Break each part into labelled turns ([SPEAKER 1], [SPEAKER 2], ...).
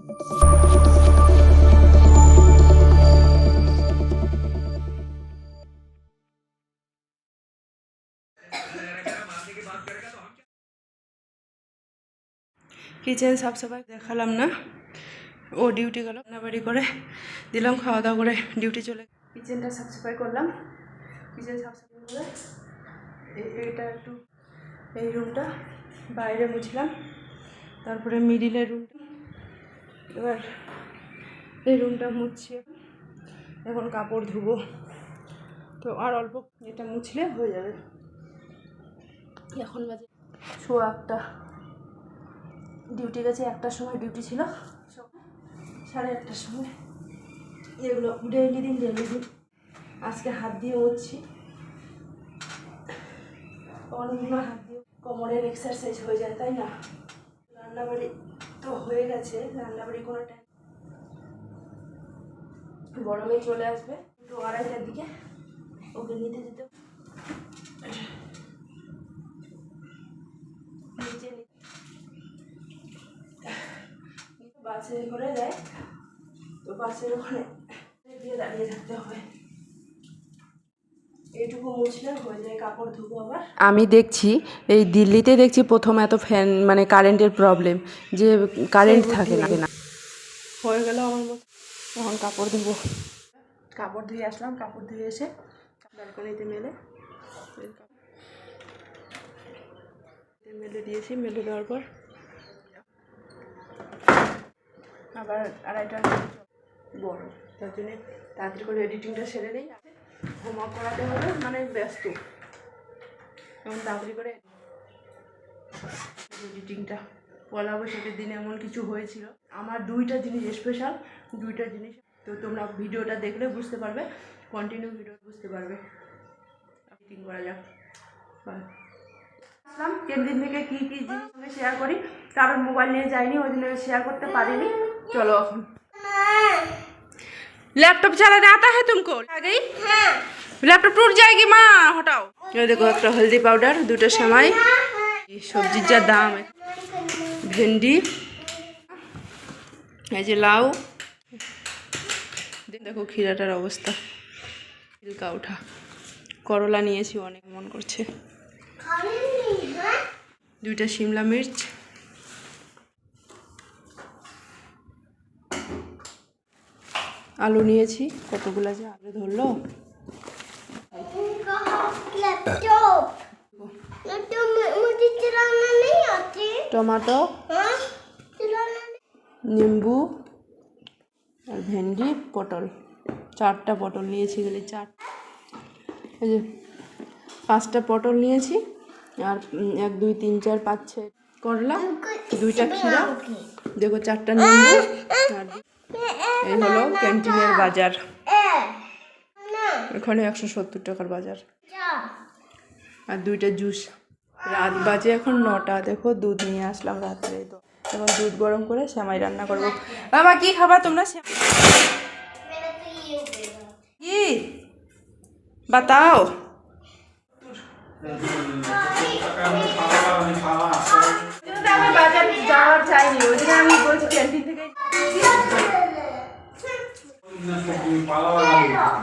[SPEAKER 1] Kitchen সাফ সাফাই দেখালাম না, ও ডিউটি গেল, রান্নাবাড়ি করে দিলাম, খাওয়া দাওয়া করে ডিউটি চলে। কিচেনটা সাফ সাফাই করলাম, কিচেন সাফ সাফাই করে এটা একটু এই রুমটা বাইরে মুছলাম, তারপরে মিডিলের রুমটা, এবার এই রুমটা মুছছি। এখন কাপড় ধুবো, তো আর অল্প এটা মুছলে হয়ে যাবে। এখন বাজে 1:15, ডিউটি গেছে 1টার সময়, ডিউটি ছিল 1:30টার সময়। এগুলো ডেইলি দিন আজকে হাত দিয়ে মুছছি, অনেকগুলো হাত দিয়ে কোমরের এক্সারসাইজ হয়ে যায়, তাই না? রান্নাবাড়ি তো হয়ে গেছে, রান্নাবাড়ি কোনো টাইম গরমে চলে আসবে, 2:30টার দিকে ওকে নিতে যেতে নিচে বাসে করে দেয়, তো বাসের ওখানে দিয়ে দাঁড়িয়ে থাকতে হবে। এইটুকু মুছলে হয়ে যায়, কাপড় ধুবো আবার। আমি দেখছি এই দিল্লিতে দেখছি প্রথম এত ফ্যান মানে কারেন্টের প্রবলেম, যে কারেন্ট থাকে না। হয়ে গেল আমার মতো, এখন কাপড় ধুবো। কাপড় ধুয়ে আসলাম, কাপড় ধুয়ে এসে ব্যালকনিতে মেলে দিয়েছি। মেলে দেওয়ার পর আবার 2:30টার বড়, তার জন্যে তাড়াতাড়ি করে এডিটিংটা সেরে নেই, হোমওয়ার্ক করাতে হবে, মানে ব্যস্ত। এখন তাড়াতাড়ি করে এডিটিংটা পয়লা বৈশাখের দিনে এমন কিছু হয়েছিল, আমার 2টা জিনিস স্পেশাল, 2টা জিনিস, তো তোমরা ভিডিওটা দেখলে বুঝতে পারবে, কন্টিনিউ ভিডিও বুঝতে পারবে। এডিটিং করা যাক। আসলাম ক্যান্টিন থেকে কী কী জিনিস সঙ্গে শেয়ার করি, কারণ মোবাইল নিয়ে যাইনি, ওই জন্য শেয়ার করতে পারিনি। चलो এখন लैपटॉप चलाने आता है तुमको? आ गई? हाँ। लैपटॉप टूट जाएगी माँ, हटाओ। ये देखो एक हल्दी पाउडर, 2টা सेमाई, सब्जिर जा दाम, भेंडी, এই যে লাউ, দেখো ক্ষীরাটার অবস্থা, ছিলকা ওঠা। করলা নিয়েছি, অনেক মন করছে। 2টা শিমলা মির্চ, আলু নিয়েছি, কতগুলো যে আলু ধরলো। টমেটো, নিম্বু আর ভেন্ডি, পটল, 4টা পটল নিয়েছি, গেলে 4, এই যে 5টা পটল নিয়েছি, আর 1 2 3 4 5 6 করলা, 2টা ক্ষীরা, দেখো 4টা নিম্বু, আর এই হলো ক্যান্টিনের বাজার। এখানে 170 টাকার বাজার, আর 2টা জুস। রাত বাজে এখন 9টা, দেখো দুধ নিয়ে আসলাম রাত্রে, তো এখন দুধ গরম করে সেমাই রান্না করবো। বাবা কি খাবা তোমরা? কি বাতাও? বাজার যাওয়ার চাইনি, ওই জন্য আমি বলছি ক্যান্টিন থেকে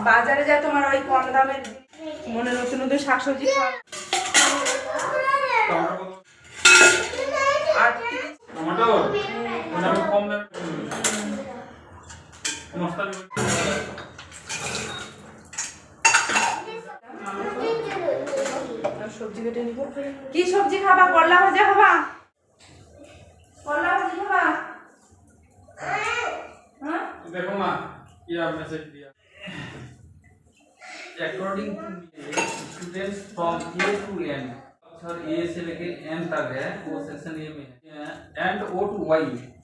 [SPEAKER 1] বাজারে যায়, তোমার ওই কম দামের মনে নতুন নতুন শাকসবজি খাওয়া। সবজি কেটে নিব। কি সবজি খাবা? করলা ভাজা খাবা? করলা ভাজি খাবা?
[SPEAKER 2] देखो माँ, क्या मैसेज दिया? According to students from A to N, अक्षर A से लेके N तक है, वो सेक्शन A में है, and O to Y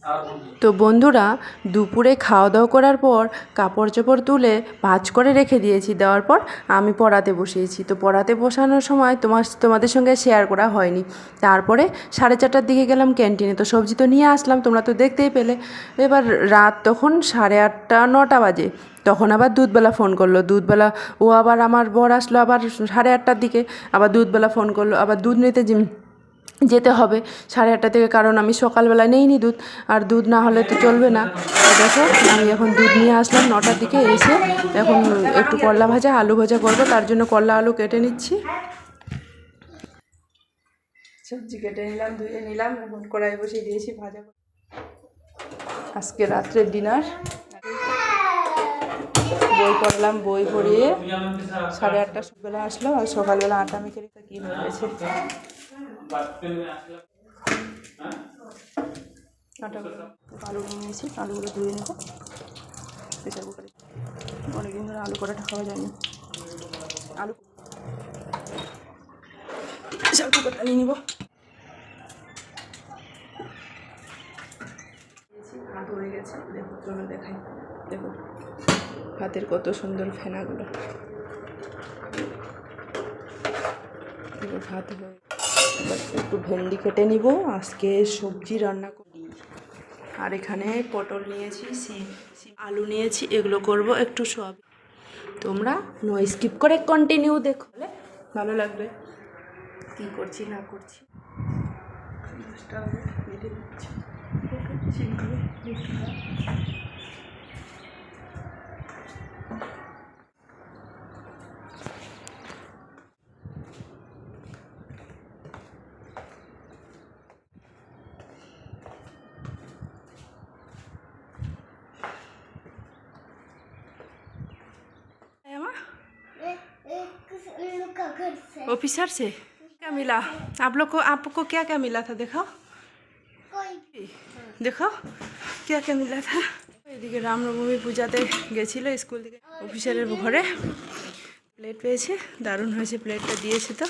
[SPEAKER 2] are only।
[SPEAKER 1] তো বন্ধুরা, দুপুরে খাওয়া দাওয়া করার পর কাপড় চোপড় তুলে ভাঁজ করে রেখে দিয়েছি, দেওয়ার পর আমি পড়াতে বসিয়েছি। তো পড়াতে বসানোর সময় তোমাদের সঙ্গে শেয়ার করা হয়নি। তারপরে 4:30টার দিকে গেলাম ক্যান্টিনে, তো সবজি তো নিয়ে আসলাম, তোমরা তো দেখতেই পেলে। এবার রাত তখন 8:30 9টা বাজে, তখন আবার দুধবেলা ফোন করলো। দুধবেলা ও আবার আমার বর আসলো আবার 8:30টার দিকে, আবার দুধবেলা ফোন করলো, আবার দুধ নিতে যেতে হবে 8:30 থেকে, কারণ আমি সকালবেলা নেইনি দুধ, আর দুধ না হলে তো চলবে না। তো দেখো আমি এখন দুধ নিয়ে আসলাম 9টার দিকে, এসে এখন একটু করলা ভাজা আলু ভাজা করবো, তার জন্য করলা আলু কেটে নিচ্ছি। সবজি কেটে নিলাম, ধুয়ে নিলাম, এখন কড়াই বসিয়ে দিয়েছি ভাজা। আজকে রাত্রের ডিনার বই পড়লাম, বই পড়িয়ে 8:30 বেলা আসলো, আর সকালবেলা আটা মেখে রেখে কী হয়ে গেছে। আলুগুলো নিয়েছি, আলুগুলো ধুয়ে নেবো প্রেসার কুকারে। অনেকদিন ধরে আলু করাটা খাওয়া যায়নি, আলু প্রেসার কুকারটা নিয়ে নেবো। ভাত হয়ে গেছে, দেখো চলো দেখাই। দেখো ভাতের কত সুন্দর ফেনাগুলো, দেখো ভাত হয়ে। একটু ভেন্ডি কেটে নিব, আজকে সবজি রান্না করি। আর এখানে পটল নিয়েছি, আলু নিয়েছি, এগুলো করব একটু সব। তোমরা নো স্কিপ করে কন্টিনিউ দেখো, ভালো লাগবে কী করছি না করছি। ऑफिसर से क्या मिला? आप लोग को, आपको क्या क्या मिला था? दिखाओ দেখো क्या क्या मिला था। এদিকে রামনবমী পূজাতে গেছিল স্কুল থেকে অফিসারের ঘরে, প্লেট পেয়েছে, দারুণ হয়েছে প্লেটটা দিয়েছে। তো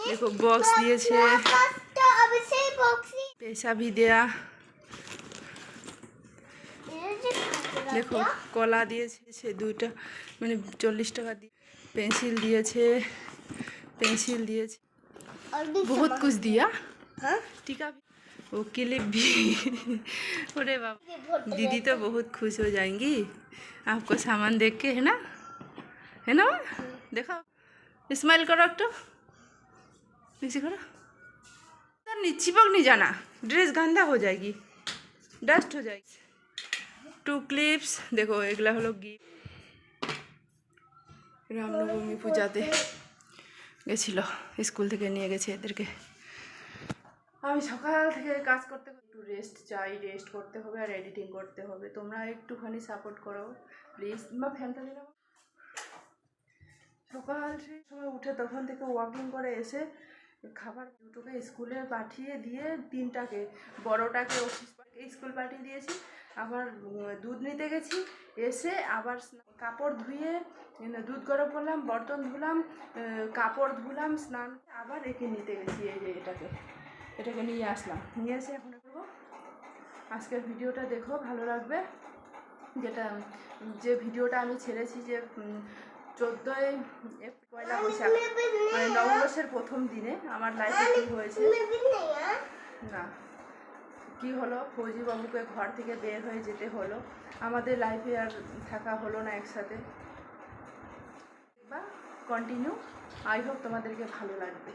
[SPEAKER 1] দেখো বক্স দিয়েছে, पैसा भी दिया। দেখো কলা দিয়েছে দুইটা, মানে 40 টাকা দিয়ে। পেন্সিল দিয়েছে, पेंसिल दिए, बहुत कुछ दिया। हाँ टीका भी, वो क्लिप भी। अरे बाबा दीदी तो बहुत खुश हो जाएंगी आपको सामान देख के, है ना? है ना? देखो स्माइल करो, एक तो नीचे करो। सर चिपक नहीं जाना, ड्रेस गंदा हो जाएगी, डस्ट हो जाएगी। 2 क्लिप्स देखो, एगला हलो गिफ्ट। রামনবমী পূজাতে গেছিল, স্কুল থেকে নিয়ে গেছে এদেরকে। আমি সকাল থেকে কাজ করতে একটু রেস্ট চাই, রেস্ট করতে হবে আর এডিটিং করতে হবে। তোমরা একটুখানি সাপোর্ট করো প্লিজ। বা ফ্যানটা দিলাম। সকাল সময় উঠে তখন থেকে ওয়াকিং করে এসে খাবার দুটোকে স্কুলে পাঠিয়ে দিয়ে, 3টাকে বড়টাকে অফিস স্কুল পাঠিয়ে দিয়েছি, আবার দুধ নিতে গেছি, এসে আবার কাপড় ধুয়ে দুধ গরম করলাম, বর্তন ধুলাম, কাপড় ধুলাম, স্নান, আবার একে নিতে গেছি। এই যে এটাকে নিয়ে আসলাম, নিয়ে এসে এখন করবো। আজকের ভিডিওটা দেখো, ভালো লাগবে। যে ভিডিওটা আমি ছেড়েছি, যে 14ই পয়লা বৈশাখ, মানে নববর্ষের প্রথম দিনে আমার লাইফে কী হয়েছে না কি হলো, ফৌজি বাবুকে ঘর থেকে বের হয়ে যেতে হলো, আমাদের লাইফে আর থাকা হলো না একসাথে। বা কন্টিনিউ, আই হোপ তোমাদেরকে ভালো লাগবে।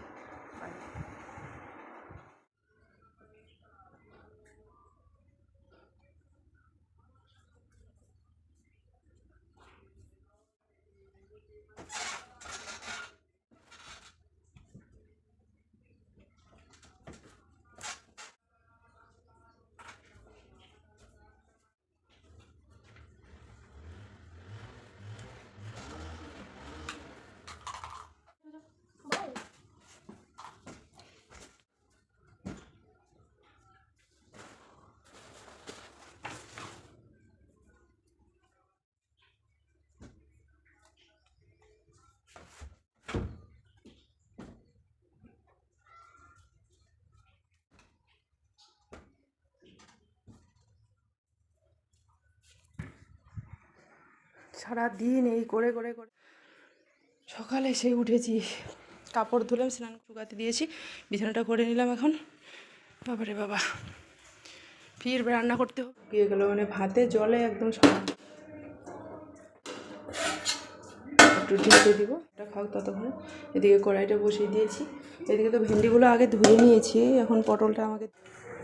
[SPEAKER 1] সারাদিন এই করে করে করে সকালে এসে উঠেছি, কাপড় ধুলাম, স্নান শুকাতে দিয়েছি, বিছানাটা করে নিলাম। এখন বাবারে বাবা, ফির রান্না করতে হবে। গিয়ে গেল মানে ভাতে জলে একদম একটু ঢেকে দিব, এটা খাও ততক্ষণ। এদিকে কড়াইটা বসিয়ে দিয়েছি। এদিকে তো ভেন্ডিগুলো আগে ধুয়ে নিয়েছি, এখন পটলটা আমাকে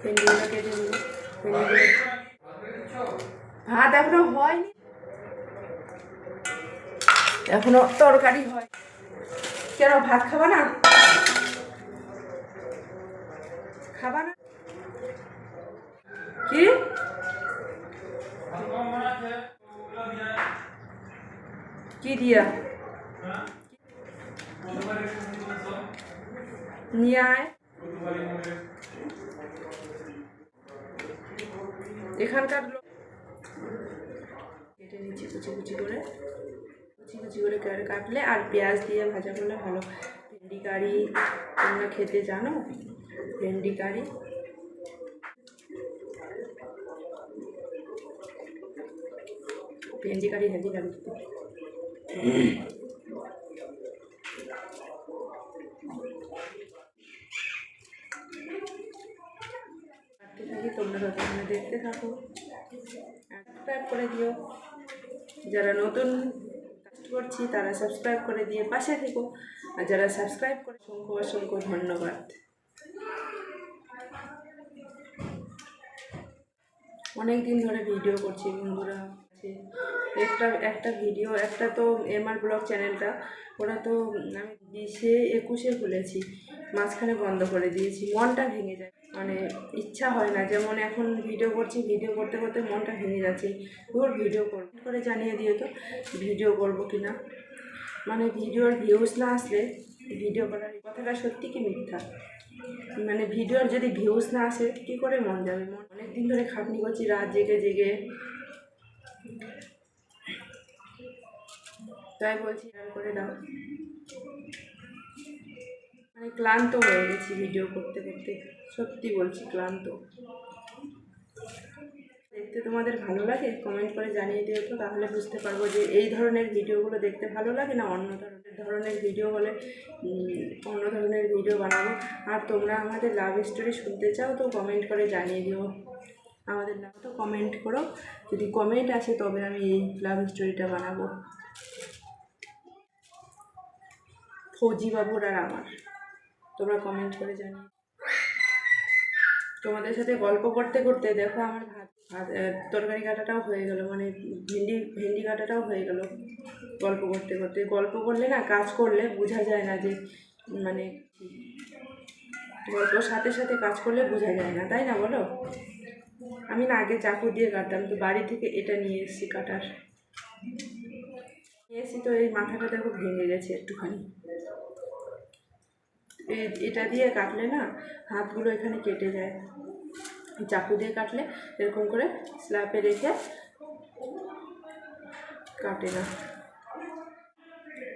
[SPEAKER 1] ভেন্ডিগুলো কেটে দেবো। ভেন্ডিগুলো ভাত এখনো হয়নি, এখনো তরকারি হয়। কেন ভাত খাবা না? খাবা না কি? কি দিয়া নিয়ে আয়। এখানকার লোক কেটে নিচ্ছি কুচি কুচি করে, কাটলে আর পেঁয়াজ দিয়ে ভাজা করলে ভালো। ভেন্ডি কারি তোমরা খেতে জানো? ভেন্ডি কারি হেলদি কারি খেতে। তোমরা ততক্ষণে দেখতে থাকো, সাবস্ক্রাইব করে দিও। যারা নতুন কাজ করছি তারা সাবস্ক্রাইব করে দিয়ে পাশে থেকো, আর যারা সাবস্ক্রাইব করে অসংখ্য অসংখ্য ধন্যবাদ। অনেক দিন ধরে ভিডিও করছি বন্ধুরা, একটা ভিডিও, একটা তো এমআর ব্লগ চ্যানেলটা, ওরা তো আমি 20-21 খুলেছি, মাঝখানে বন্ধ করে দিয়েছি। মনটা ভেঙে যায়, মানে ইচ্ছা হয় না। যেমন এখন ভিডিও করছি, ভিডিও করতে করতে মনটা ভেঙে যাচ্ছে, ওর ভিডিও করে জানিয়ে দিও তো ভিডিও করবো কি না। মানে ভিডিওর ভিউজ না আসলে ভিডিও করার কথাটা সত্যি কি মিথ্যা? মানে ভিডিওর যদি ভিউজ না আসে কী করে মন যাবে? অনেক দিন ধরে খাটনি করছি, রাত জেগে জেগে, তাই বলছি শেয়ার করে দাও। মানে ক্লান্ত হয়ে গেছি ভিডিও করতে করতে, সত্যি বলছি ক্লান্ত। দেখতে তোমাদের ভালো লাগে? কমেন্ট করে জানিয়ে দিও তো, তাহলে বুঝতে পারবো যে এই ধরনের ভিডিওগুলো দেখতে ভালো লাগে না অন্য ধরনের ভিডিও হলে অন্য ধরনের ভিডিও বানাবো। আর তোমরা আমাদের লাভ স্টোরি শুনতে চাও তো কমেন্ট করে জানিয়ে দিও। আমাদের নাম তো কমেন্ট করো, যদি কমেন্ট আসে তবে আমি এই লাভ স্টোরিটা বানাবো। ফৌজি বাবুর আর আমার, তোমরা কমেন্ট করে জানিয়ে। তোমাদের সাথে গল্প করতে করতে দেখো আমার তরকারি কাটাটাও হয়ে গেল, মানে ভেন্ডি কাটাটাও হয়ে গেল গল্প করতে করতে। গল্প করলে না, কাজ করলে বোঝা যায় না যে, মানে গল্পর সাথে সাথে কাজ করলে বোঝা যায় না, তাই না বলো? আমি না আগে চাকু দিয়ে কাটতাম, তো বাড়ি থেকে এটা নিয়ে এসেছি কাটার, নিয়ে এসেছি। তো এই মাথাটা দেখো ভেঙে গেছে একটুখানি। এটা দিয়ে কাটলে না হাতগুলো এখানে কেটে যায়, চাকু দিয়ে কাটলে এরকম করে স্ল্যাপে রেখে কাটে না।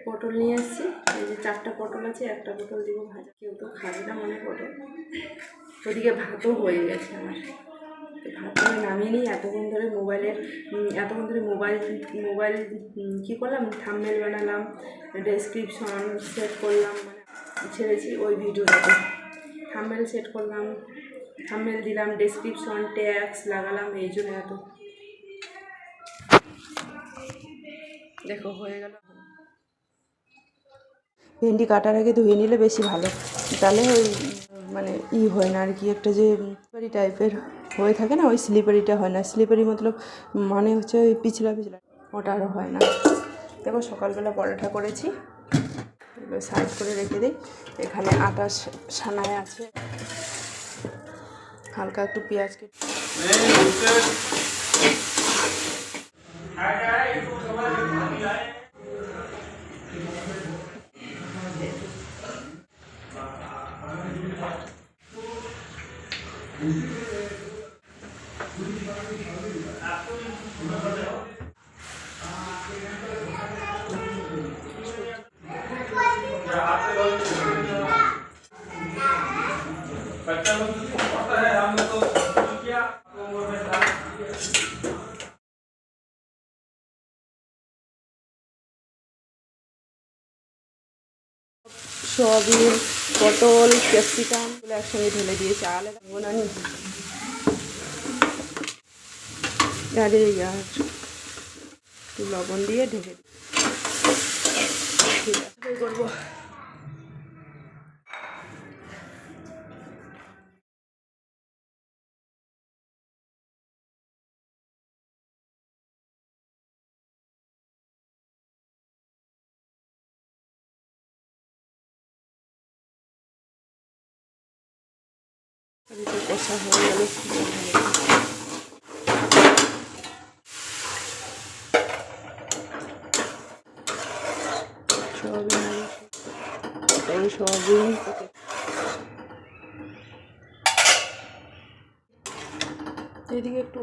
[SPEAKER 1] পটল নিয়ে এসেছি, এই যে 4টা পটল আছে, একটা পটল দিব ভাজা। কেউ তো খাবে না মনে পটল। ওদিকে ভাতও হয়ে গেছে আমার, ভাত আমি নামিয়ে নিই। এতক্ষণ ধরে মোবাইল কী করলাম, থাম্বনেল বানালাম, ডেসক্রিপশন সেট করলাম, মানে ছেড়েছি ওই ভিডিওটাতে। থাম্বনেল সেট করলাম, থাম্বনেল দিলাম, ডেসক্রিপশন ট্যাগস লাগালাম, এই জন্য এত। দেখো হয়ে গেল। ভেন্ডি কাটার আগে ধুয়ে নিলে বেশি ভালো, তাহলে ওই মানে হয় না আর কি, একটা যে স্লিপারি টাইপের হয়ে থাকে না, ওই স্লিপারিটা হয় না। স্লিপারি মতলব মানে হচ্ছে ওই পিছলা, ওটা আরও হয় না। দেখো সকালবেলা পরোটা করেছি, সাইড করে রেখে দিই। এখানে আটা সানায় আছে, হালকা একটু পেঁয়াজ কেটে সয়াবিন, পটল, ক্যাপসিকাম এগুলো একসঙ্গে ঢেলে দিয়েছি। আলাদা বোনানি আর একটু লবণ দিয়ে ঢেকে দিই। ঠিক আছে করবো। এদিকে কষা হয়ে গেল। সোয়াবিন এদিকে একটু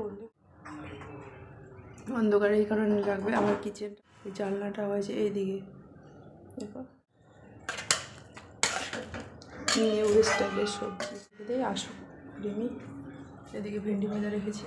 [SPEAKER 1] অন্ধকার এই কারণে লাগবে। আমার কিচেনটা এই জানলাটা হয়েছে এইদিকে, দেখো নিউ স্টাইলের সবজি দিয়ে আসো রিমি। এদিকে ভেন্ডি ভাজা রেখেছি।